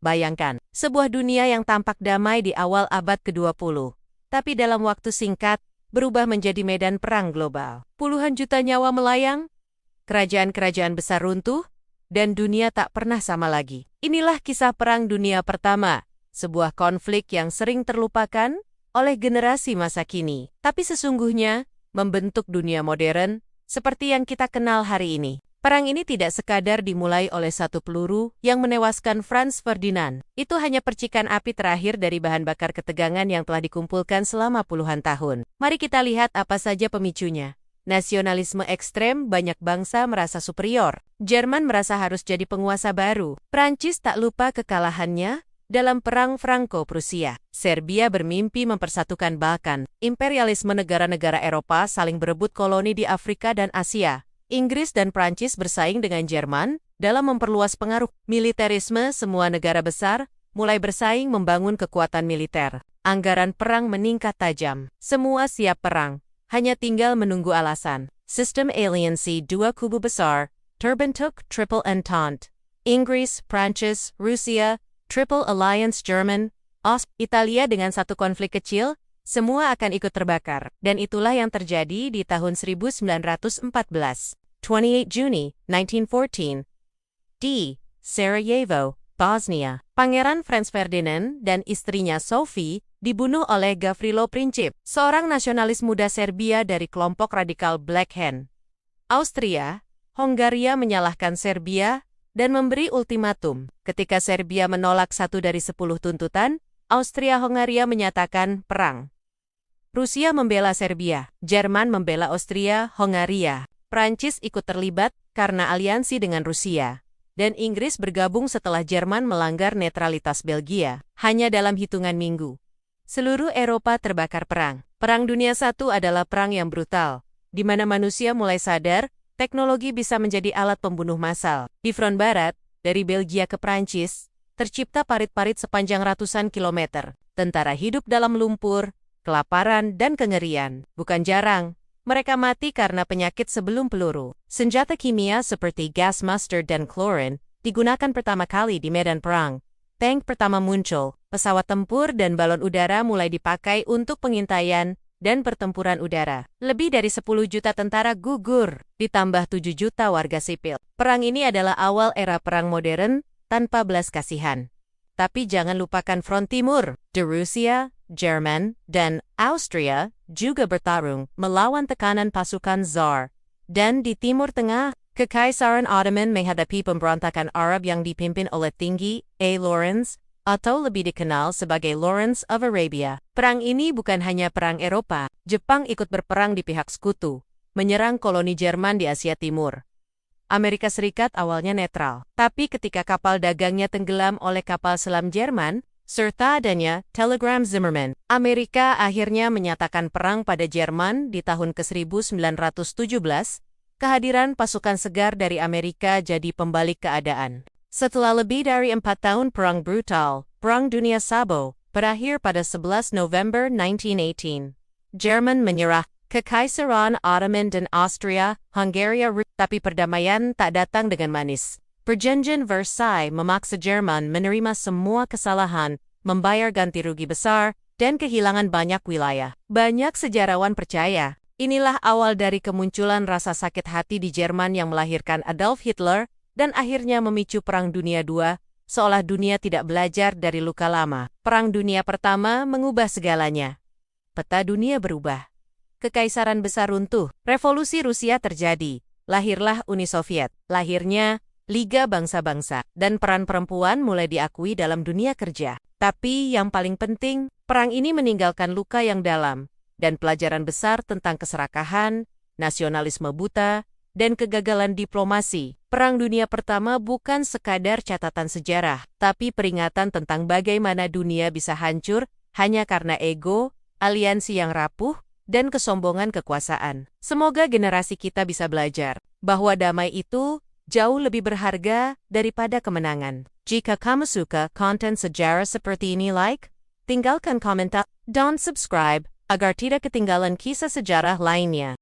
Bayangkan, sebuah dunia yang tampak damai di awal abad ke-20, tapi dalam waktu singkat, berubah menjadi medan perang global. Puluhan juta nyawa melayang, kerajaan-kerajaan besar runtuh, dan dunia tak pernah sama lagi. Inilah kisah Perang Dunia Pertama, sebuah konflik yang sering terlupakan oleh generasi masa kini, tapi sesungguhnya membentuk dunia modern seperti yang kita kenal hari ini. Perang ini tidak sekadar dimulai oleh satu peluru yang menewaskan Franz Ferdinand. Itu hanya percikan api terakhir dari bahan bakar ketegangan yang telah dikumpulkan selama puluhan tahun. Mari kita lihat apa saja pemicunya. Nasionalisme ekstrem, banyak bangsa merasa superior. Jerman merasa harus jadi penguasa baru. Prancis tak lupa kekalahannya dalam Perang Franco-Prusia. Serbia bermimpi mempersatukan Balkan. Imperialisme negara-negara Eropa saling berebut koloni di Afrika dan Asia. Inggris dan Prancis bersaing dengan Jerman dalam memperluas pengaruh. Militerisme, semua negara besar mulai bersaing membangun kekuatan militer. Anggaran perang meningkat tajam. Semua siap perang, hanya tinggal menunggu alasan. Sistem aliansi dua kubu besar, terbentuk Triple Entente. Inggris, Prancis, Rusia, Triple Alliance German, Italia dengan satu konflik kecil, semua akan ikut terbakar. Dan itulah yang terjadi di tahun 1914. 28 Juni 1914. Di Sarajevo, Bosnia, Pangeran Franz Ferdinand dan istrinya Sophie dibunuh oleh Gavrilo Princip, seorang nasionalis muda Serbia dari kelompok radikal Black Hand. Austria, Hongaria menyalahkan Serbia dan memberi ultimatum. Ketika Serbia menolak 1 dari 10 tuntutan, Austria-Hongaria menyatakan perang. Rusia membela Serbia, Jerman membela Austria-Hongaria. Prancis ikut terlibat karena aliansi dengan Rusia, dan Inggris bergabung setelah Jerman melanggar netralitas Belgia. Hanya dalam hitungan minggu, seluruh Eropa terbakar perang. Perang Dunia I adalah perang yang brutal, di mana manusia mulai sadar teknologi bisa menjadi alat pembunuh massal. Di front barat, dari Belgia ke Prancis, tercipta parit-parit sepanjang ratusan kilometer. Tentara hidup dalam lumpur, kelaparan, dan kengerian. Bukan jarang, mereka mati karena penyakit sebelum peluru. Senjata kimia seperti gas mustard dan klorin digunakan pertama kali di medan perang. Tank pertama muncul, pesawat tempur dan balon udara mulai dipakai untuk pengintaian dan pertempuran udara. Lebih dari 10 juta tentara gugur, ditambah 7 juta warga sipil. Perang ini adalah awal era perang modern tanpa belas kasihan. Tapi jangan lupakan front timur. Di Rusia, Jerman, dan Austria juga bertarung melawan tekanan pasukan Tsar. Dan di Timur Tengah, Kekaisaran Ottoman menghadapi pemberontakan Arab yang dipimpin oleh Tinggi A. Lawrence, atau lebih dikenal sebagai Lawrence of Arabia. Perang ini bukan hanya perang Eropa. Jepang ikut berperang di pihak sekutu, menyerang koloni Jerman di Asia Timur. Amerika Serikat awalnya netral, tapi ketika kapal dagangnya tenggelam oleh kapal selam Jerman, serta adanya telegram Zimmerman, Amerika akhirnya menyatakan perang pada Jerman di tahun ke-1917. Kehadiran pasukan segar dari Amerika jadi pembalik keadaan. Setelah lebih dari 4 tahun perang brutal, Perang Dunia I berakhir pada 11 November 1918. Jerman menyerah. Kekaisaran Ottoman dan Austria-Hungaria, tapi perdamaian tak datang dengan manis. Perjanjian Versailles memaksa Jerman menerima semua kesalahan, membayar ganti rugi besar, dan kehilangan banyak wilayah. Banyak sejarawan percaya, inilah awal dari kemunculan rasa sakit hati di Jerman yang melahirkan Adolf Hitler, dan akhirnya memicu Perang Dunia II, seolah dunia tidak belajar dari luka lama. Perang Dunia Pertama mengubah segalanya. Peta dunia berubah. Kekaisaran besar runtuh, revolusi Rusia terjadi, lahirlah Uni Soviet, lahirnya Liga Bangsa-Bangsa, dan peran perempuan mulai diakui dalam dunia kerja. Tapi yang paling penting, perang ini meninggalkan luka yang dalam, dan pelajaran besar tentang keserakahan, nasionalisme buta, dan kegagalan diplomasi. Perang Dunia Pertama bukan sekadar catatan sejarah, tapi peringatan tentang bagaimana dunia bisa hancur hanya karena ego, aliansi yang rapuh, dan kesombongan kekuasaan. Semoga generasi kita bisa belajar bahwa damai itu jauh lebih berharga daripada kemenangan. Jika kamu suka konten sejarah seperti ini, tinggalkan komentar dan subscribe agar tidak ketinggalan kisah sejarah lainnya.